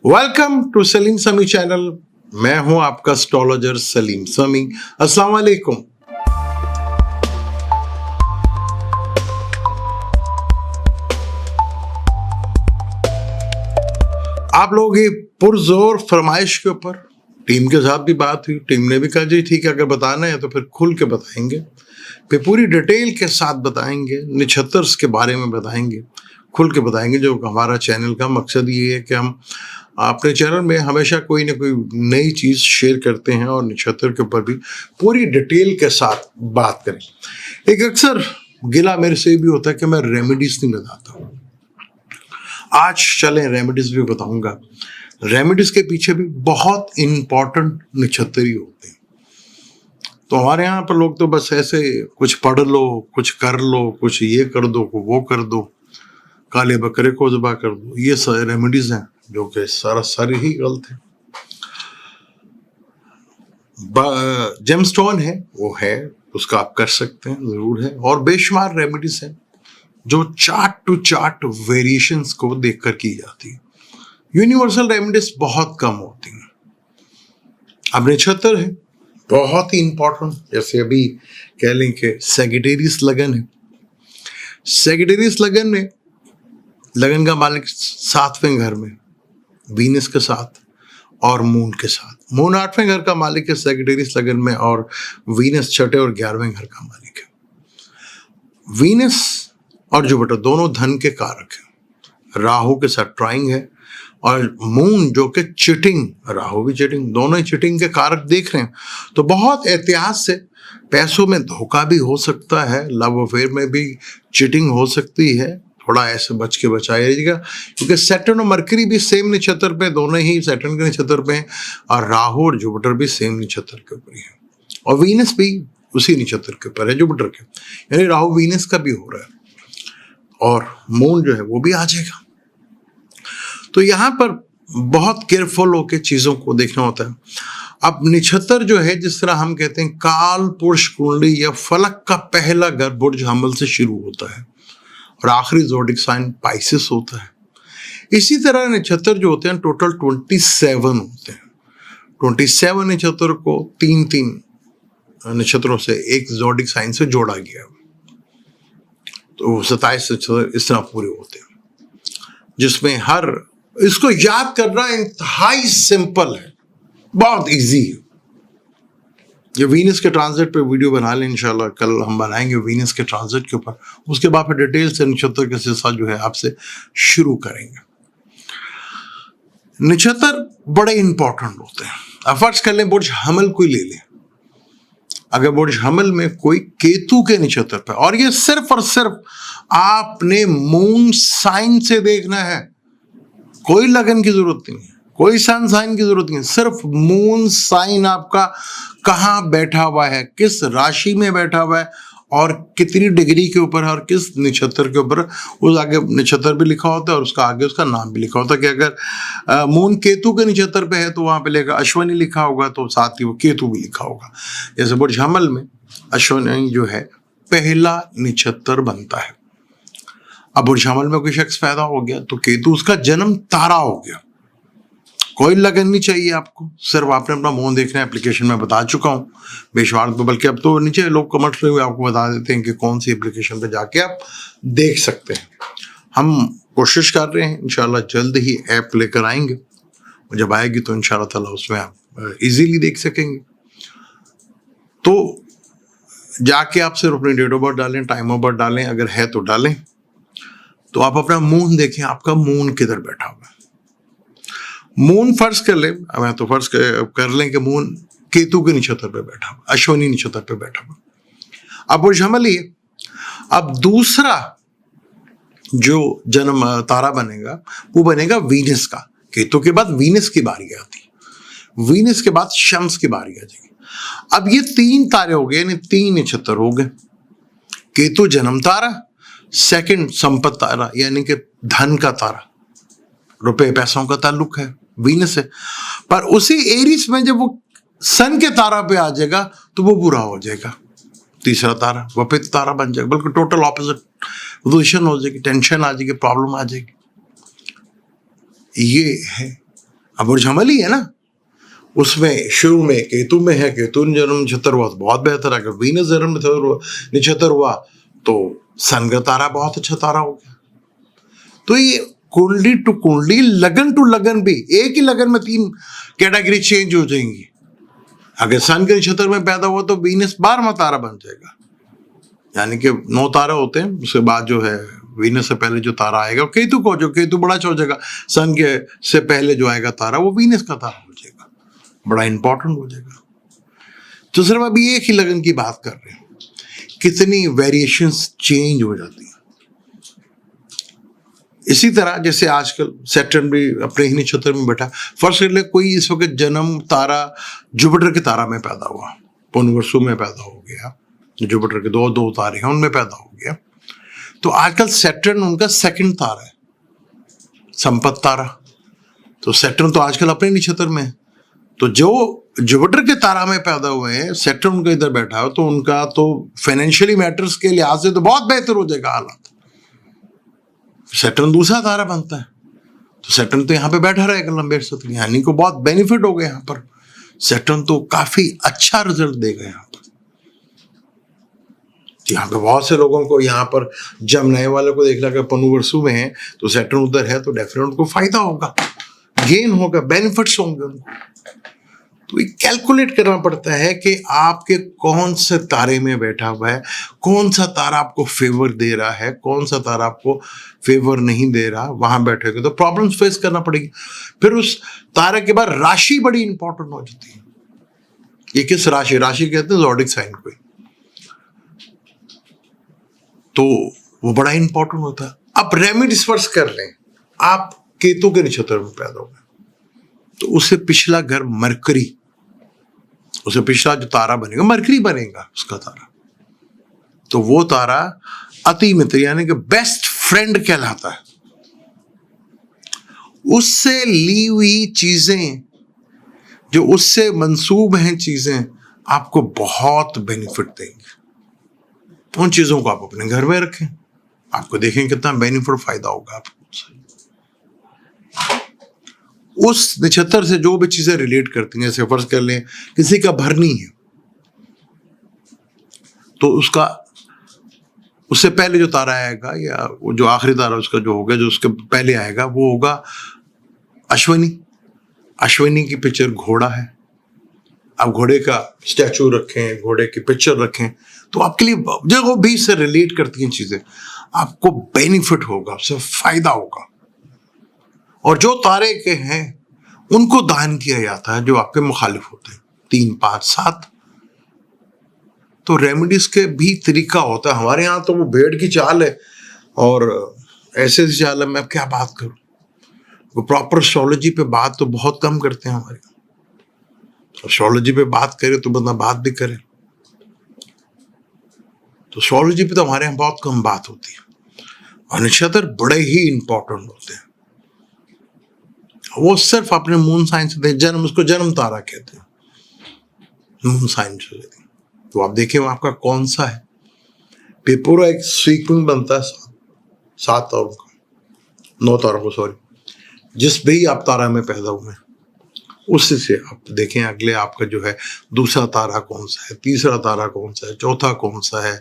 Welcome to Salim समी channel. मैं हूं आपका एस्ट्रोलॉजर सलीम समी। अस्सलाम वालेकुम। आप लोगों की पुरजोर फरमाइश के ऊपर टीम के साथ भी बात हुई। टीम ने भी कहा जी ठीक है, अगर बताना है तो फिर खुल के बताएंगे, फिर पूरी डिटेल के साथ बताएंगे, नक्षत्र्स के बारे में बताएंगे, खुल के बताएंगे। जो हमारा चैनल का मकसद ये है कि हम अपने चैनल में हमेशा कोई ना कोई नई चीज़ शेयर करते हैं और नक्षत्र के ऊपर भी पूरी डिटेल के साथ बात करें। एक अक्सर गिला मेरे से भी होता है कि मैं रेमेडीज नहीं बताता। आज चलें रेमेडीज भी बताऊंगा। रेमेडीज के पीछे भी बहुत इंपॉर्टेंट नक्षत्र ही होते हैं। तो हमारे यहाँ पर लोग तो बस ऐसे कुछ पढ़ लो, कुछ कर लो, कुछ ये कर दो, वो कर दो, काले बकरे को ज़बह कर दो, ये सारे रेमेडीज हैं जो कि सारी ही गलत है। जेमस्टोन है वो है, उसका आप कर सकते हैं, ज़रूर है। और बेशुमार रेमेडीज हैं जो चार्ट टू चार्ट वेरिएशंस को देखकर की जाती है। यूनिवर्सल रेमेडीज बहुत कम होती हैं। अब नक्षत्र है बहुत ही इंपॉर्टेंट, जैसे अभी कह लें कि सेजिटेरियस लगन है। सेजिटेरियस लगन में लगन का मालिक 7वें घर में वीनस के साथ और मून के साथ। मून 8वें घर का मालिक है सेजिटेरियस लगन में, और वीनस 6ठे और 11वें घर का मालिक है। वीनस और जुपिटर दोनों धन के कारक हैं। राहु के साथ ट्राइंग है, और मून जो कि चिटिंग, राहु भी चिटिंग, दोनों ही चिटिंग के कारक देख रहे हैं। तो बहुत एहतियात से, पैसों में धोखा भी हो सकता है, लव अफेयर में भी चिटिंग हो सकती है, थोड़ा ऐसे बच के बचाइएगा। क्योंकि सैटर्न और मरकरी भी सेम नक्षत्र पे, दोनों ही सैटर्न के नक्षत्र पे हैं, और राहु और जुपिटर भी सेम नक्षत्र के ऊपर ही है, और वीनस भी उसी नक्षत्र के ऊपर है जुपिटर के, यानी राहु वीनस का भी हो रहा है, और मून जो है वो भी आ जाएगा। तो यहाँ पर बहुत केयरफुल होकर चीज़ों को देखना होता है। अब नक्षत्र जो है, जिस तरह हम कहते हैं काल पुरुष कुंडली या फलक का पहला घर बुर्ज हमल से शुरू होता है और आखिरी ज़ोडिक साइन पाइसेस होता है, इसी तरह नक्षत्र जो होते हैं टोटल 27 होते हैं। 27 नक्षत्र को 3-3 नक्षत्रों से एक ज़ोडिक साइन से जोड़ा गया, तो 27 नक्षत्र इस तरह पूरे होते हैं, जिसमें हर, इसको याद करना इंतहाई सिंपल है, बहुत इजी है। ये वीनस के ट्रांजिट पे वीडियो बना लें, इंशाल्लाह कल हम बनाएंगे वीनस के ट्रांजिट के ऊपर। उसके बाद फिर डिटेल से नक्षत्र के सिलसिला जो है आपसे शुरू करेंगे। नक्षत्र बड़े इंपॉर्टेंट होते हैं। अब फर्ज कर लें बुर्ज हमल कोई ले लें। अगर बुर्ज हमल में कोई केतु के नक्षत्र पे, और ये सिर्फ और सिर्फ आपने मून साइन से देखना है, कोई लगन की जरूरत नहीं है, कोई सन साइन की जरूरत नहीं है, सिर्फ मून साइन आपका कहाँ बैठा हुआ है, किस राशि में बैठा हुआ है, और कितनी डिग्री के ऊपर है, और किस नक्षत्र के ऊपर। उस आगे नक्षत्र भी लिखा होता है और उसका आगे उसका नाम भी लिखा होता है। कि अगर मून केतु के नक्षत्र पे है तो वहाँ पे लेकर अश्वनी लिखा होगा, तो साथ ही वो केतु भी लिखा होगा। जैसे बुर्ज हमल में अश्वनी जो है पहला नक्षत्र बनता है। अब बुर्ज हमल में कोई शख्स पैदा हो गया तो केतु उसका जन्म तारा हो गया। कोई लगन नहीं चाहिए आपको, सिर्फ आपने अपना मुंह देखना है। एप्लीकेशन में बता चुका हूँ बेशुमार, बल्कि अब तो नीचे लोग कमेंट्स में आपको बता देते हैं कि कौन सी एप्लीकेशन पे जाके आप देख सकते हैं। हम कोशिश कर रहे हैं, इंशाल्लाह जल्द ही ऐप लेकर आएंगे, जब आएगी तो इंशाल्लाह ताला उसमें आप इजीली देख सकेंगे। तो जाके आप सिर्फ अपनी डेट ऑफ बर्थ डालें, टाइम ऑफ बर्थ डालें, अगर है तो डालें। तो आप अपना मून देखें, आपका मून किधर बैठा हुआ है। मून फर्ज कर लें, मैं तो फर्ज कर लें कि मून केतु के नक्षत्र पे बैठा हुआ, अश्वनी नक्षत्र पे बैठा हुआ। अब बुर्ज हमल ही है। अब दूसरा जो जन्म तारा बनेगा वो बनेगा वीनस का। केतु के बाद वीनस की बारी आती है, वीनस के बाद शम्स की बारी आ जाएगी। अब ये 3 तारे हो गए, यानी 3 नक्षत्र हो गए। केतु जन्म तारा, सेकंड संपत्ति तारा यानी कि धन का तारा, रुपए पैसों का ताल्लुक है, वीनस है। पर उसी एरिस में जब वो सन के तारा पे आ जाएगा तो वो बुरा हो जाएगा। तीसरा तारा वपित तारा बन जाएगा, बल्कि टोटल ऑपोजिट पोजीशन हो जाएगी, टेंशन आ जाएगी, प्रॉब्लम आ जाएगी। ये है अब बुर्ज हमल ही है ना, उसमें शुरू में केतु में है, केतु ने जन्म नक्षत्र हुआ तो बहुत बेहतर। अगर वीनस जन्म नक्षत्र हुआ तो सन का तारा बहुत अच्छा तारा हो गया। तो ये कुंडली टू कुंडली, लगन टू लगन भी, एक ही लगन में 3 कैटेगरी चेंज हो जाएंगी। अगर सन के नक्षत्र में पैदा हुआ तो वीनस 12वां तारा बन जाएगा, यानी कि 9 तारा होते हैं, उसके बाद जो है वीनस से पहले जो तारा आएगा केतु को, जो केतु बड़ा अच्छा हो जाएगा, सन के से पहले जो आएगा तारा वो वीनस का तारा हो जाएगा, बड़ा इंपॉर्टेंट हो जाएगा। तो सिर्फ अभी एक ही लगन की बात कर रहे हैं, कितनी वेरिएशंस चेंज हो जाती हैं। इसी तरह जैसे आजकल सैटर्न भी अपने ही नक्षत्र में बैठा, फर्स्ट कर ले कोई इस वक्त जन्म तारा जुपिटर के तारा में पैदा हुआ, पुनर्वसु में पैदा हो गया, जुपिटर के दो तारे हैं उनमें पैदा हो गया, तो आजकल सैटर्न उनका सेकंड तारा है, संपत्ति तारा। तो सैटर्न तो आजकल अपने नक्षत्र में है, तो जो जुपिटर के तारा में पैदा हुए हैं, सैटर्न उनका इधर बैठा हो, तो उनका तो फाइनेंशियली मैटर्स के लिहाज से तो बहुत बेहतर हो जाएगा हालात। सैटर्न दूसरा तारा बनता है, तो सैटर्न तो यहाँ पे बैठा रहेगा लंबे अरसे तक, यानी को बहुत बेनिफिट हो गया यहाँ पर। सैटर्न तो काफी अच्छा रिजल्ट देगा यहाँ पर। यहाँ पे बहुत से लोगों को यहाँ पर जब नए वाले को देख लगा पुनर्वसु में है तो सैटर्न उधर है, तो डेफिनेट उनको फायदा होगा, गेन होगा, बेनिफिट्स होंगे उनको। तो ये कैलकुलेट करना पड़ता है कि आपके कौन से तारे में बैठा हुआ है, कौन सा तारा आपको फेवर दे रहा है, कौन सा तारा आपको फेवर नहीं दे रहा, वहां बैठेगा तो प्रॉब्लम्स फेस करना पड़ेगी। फिर उस तारे के बाद राशि बड़ी इंपॉर्टेंट हो जाती है। ये किस राशि, राशि कहते हैं ज़ोडिक साइन को, तो वो बड़ा इंपॉर्टेंट होता है। अब रेमेडीज फर्स्ट कर लें, आप केतु के नक्षत्र में पैदा हो गए तो उससे पिछला घर मरकरी, उससे पिछला जो तारा बनेगा मरकरी बनेगा उसका तारा, तो वो तारा अति मित्र यानी कि बेस्ट फ्रेंड कहलाता है। उससे ली हुई चीजें, जो उससे मंसूब हैं चीजें, आपको बहुत बेनिफिट देंगे। उन चीजों को आप अपने घर में रखें, आपको देखें कितना बेनिफिट फायदा होगा आपको। उस नक्षत्र से जो भी चीजें रिलेट करती हैं, जैसे फर्ज कर लें किसी का भरनी है तो उसका उससे पहले जो तारा आएगा या जो आखिरी तारा उसका जो होगा, जो उसके पहले आएगा वो होगा अश्विनी। अश्विनी की पिक्चर घोड़ा है, आप घोड़े का स्टैचू रखें, घोड़े की पिक्चर रखें, तो आपके लिए जो भी से रिलेट करती हैं चीजें, आपको बेनिफिट होगा, उससे फायदा होगा। और जो तारे के हैं उनको दान किया जाता है जो आपके मुखालिफ होते हैं, 3, 5, 7। तो रेमेडीज के भी तरीका होता है। हमारे यहाँ तो वो भेड़ की चाल है और ऐसे चाल है, मैं क्या बात करूं, वो प्रॉपर एस्ट्रोलॉजी पे बात तो बहुत कम करते हैं हमारे। एस्ट्रोलॉजी पे बात करे तो बंदा बात भी करे, तो एस्ट्रोलॉजी पे तो हमारे यहाँ बहुत कम बात होती है। और नक्षत्र बड़े ही इंपॉर्टेंट होते हैं, वो सिर्फ अपने मून साइन से जन्म, उसको जन्म तारा कहते हैं, मून साइन से। तो आप देखें आपका कौन सा है, पूरा एक सीक्वेंस बनता है 7 तारों का, 9 तारों को, सॉरी, जिस भी आप तारा में पैदा हुए उससे से आप देखें अगले आपका जो है दूसरा तारा कौन सा है, तीसरा तारा कौन सा है, चौथा कौन सा है,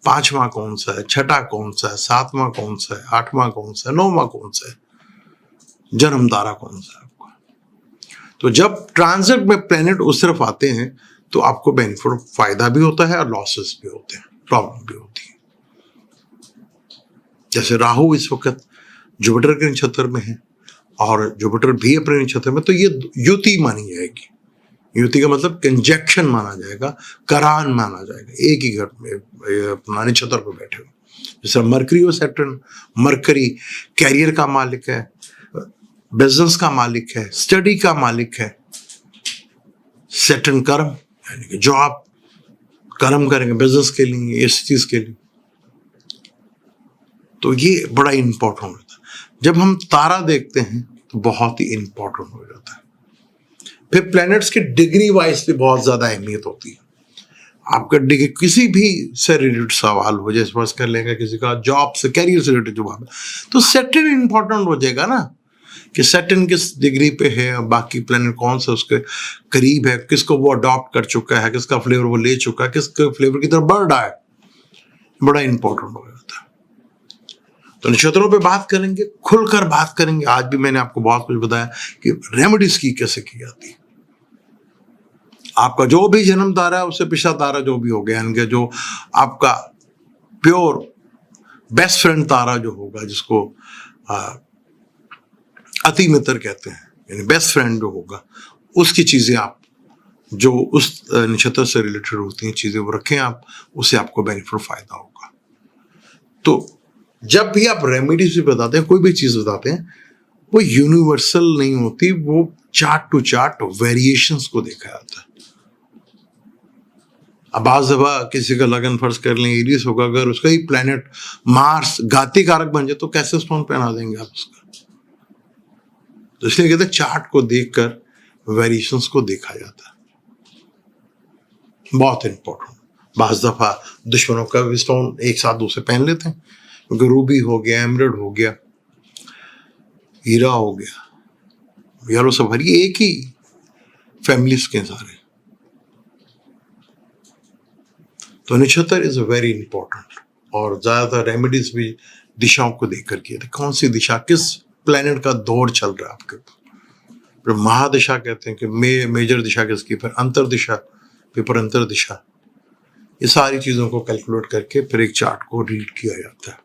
5वां कौन सा है, छठा कौन सा है, 7वां कौन सा है, 8वां कौन सा है, 9वां कौन सा है, जन्म तारा कौन सा है आपका। तो जब ट्रांजिट में प्लेनेट उस तरफ आते हैं तो आपको बेनिफिट, फायदा भी होता है और लॉसेस भी होते हैं, प्रॉब्लम भी होती है। जैसे राहु इस वक्त जुपिटर के नक्षत्र में है और जुपिटर भी अपने नक्षत्र में, तो ये युति मानी जाएगी। युति का मतलब कंजक्शन माना जाएगा, करान माना जाएगा, एक ही घर में अपना नक्षत्र पर बैठे हो। जैसे मरकरी और सैटर्न, मरकरी कैरियर का मालिक है, बिजनेस का मालिक है, स्टडी का मालिक है, सैटर्न कर्म यानी कि जो आप कर्म करेंगे बिजनेस के लिए, इस चीज के लिए, तो ये बड़ा इंपॉर्टेंट होता है। जब हम तारा देखते हैं तो बहुत ही इंपॉर्टेंट हो जाता है। फिर प्लैनेट्स की डिग्री वाइज भी बहुत ज्यादा अहमियत होती है। आपका डिग्री किसी भी से रिलेटेड सवाल हो, जैसे बस कर लेंगे किसी का जॉब से, कैरियर से रिलेटेड जो बात है, तो सैटर्न इंपॉर्टेंट हो जाएगा ना, कि सैटर्न किस डिग्री पे है, बाकी प्लैनेट कौन सा उसके करीब है, किसको वो अडॉप्ट कर चुका है, किसका फ्लेवर वो ले चुका है, किसके फ्लेवर की तरफ बढ़ रहा है, बड़ा इंपॉर्टेंट हो जाता है। तो नक्षत्रों पे बात करेंगे, खुलकर बात करेंगे। आज भी मैंने आपको बहुत कुछ बताया कि रेमेडीज की कैसे की जाती है। आपका जो भी जन्म तारा है उससे पिछला तारा जो भी हो गया, यानी जो आपका प्योर बेस्ट फ्रेंड तारा जो होगा, जिसको अति मित्र कहते हैं, यानी बेस्ट फ्रेंड जो होगा, उसकी चीजें आप जो उस नक्षत्र से रिलेटेड होती हैं चीजें वो रखें आप, उससे आपको बेनिफिट फायदा होगा। तो जब भी आप रेमेडीज भी बताते हैं, कोई भी चीज बताते हैं, वो यूनिवर्सल नहीं होती, वो चार्ट टू चार्ट वेरिएशंस को देखा जाता है। अब बाज़ दफा किसी का लगन फर्ज कर लें एरियस होगा, अगर उसका ही प्लेनेट मार्स घाती कारक बन जाए तो कैसे स्टोन पहना देंगे आप उसका। तो इसलिए कहते हैं चार्ट को देखकर वेरिएशंस को देखा जाता है, बहुत इंपॉर्टेंट। बाज़ दफा दुश्मनों का भी स्टोन एक साथ दूसरे पहन लेते हैं, क्योंकि रूबी हो गया, एमरल्ड हो गया, हीरा हो गया, यार वो सब हरी एक ही फैमिलीज के सारे। तो नक्षत्र इज वेरी इंपॉर्टेंट, और ज्यादातर रेमेडीज भी दिशाओं को देखकर किए थे, कौन सी दिशा किस प्लेनेट का दौर चल रहा है आपके ऊपर। फिर महादिशा कहते हैं कि मेजर दिशा किसकी, फिर अंतर दिशा, फिर अंतर दिशा, ये सारी चीजों को कैलकुलेट करके फिर एक चार्ट को रीड किया जाता है।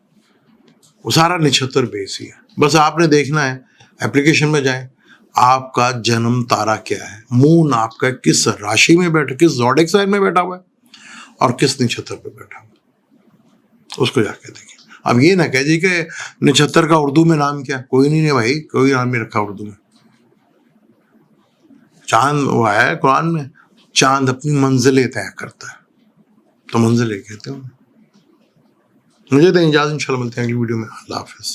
वो सारा नक्षत्र बेस ही है। बस आपने देखना है, एप्लीकेशन में जाएं, आपका जन्म तारा क्या है, मून आपका किस राशि में बैठा, किस ज़ोडिएक साइन में बैठा हुआ है और किस नक्षत्र पे बैठा हुआ, उसको जाके देखिए। अब ये ना कह जी कि नक्षत्र का उर्दू में नाम क्या, कोई नहीं है भाई, कोई नाम नहीं रखा उर्दू में। चांद वो है कुरान में, चांद अपनी मंजिलें तय करता है, तो मंजिलें कहते हैं। मुझे तो इजाज़त, इंशाल्लाह मिलते हैं अगली वीडियो में। अल्लाह हाफ़िज़।